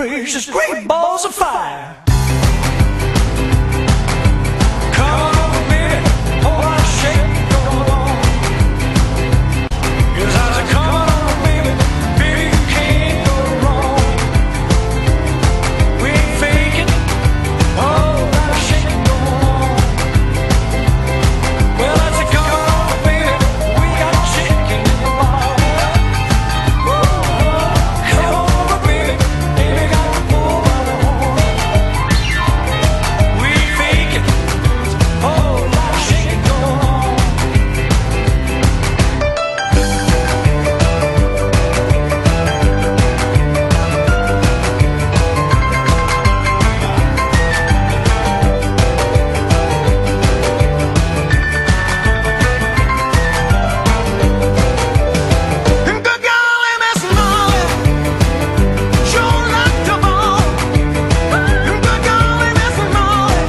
gracious, great balls of fire. Come on, baby, oh, I shake your ball. 'Cause I said, come on, baby, baby, you can't go wrong. We ain't faking, oh, I shake your ball. Well, I said, come on, baby, we got chicken in the ball. Come on, baby, baby, got the bull by the horn. We ain't faking, oh, I shake your ball. Good golly, Miss Molly, sure like the ball. Good golly, Miss Molly,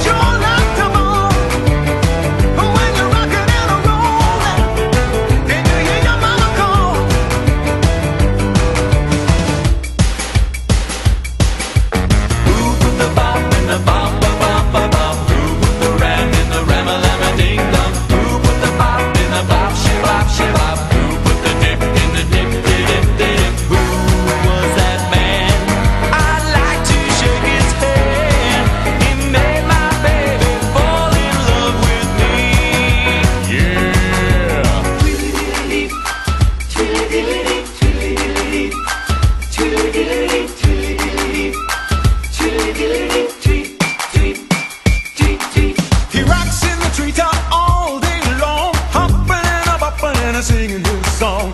sure like the ball. When you're rocking and a rolling, did you hear your mama call? Who put the bop in the bop, ba bop, ba bop? Who put the ram in the ram-a-lam-a ding dong? Who put the bop in the bop, she-bop, she-bop? Who put the dip in the dip-de-dip-de-dip? Who was that man? I'd like to shake his hand. He made my baby fall in love with me. Yeah. He rocks in the treetop all day long, hopping and a bopping and a singing his song.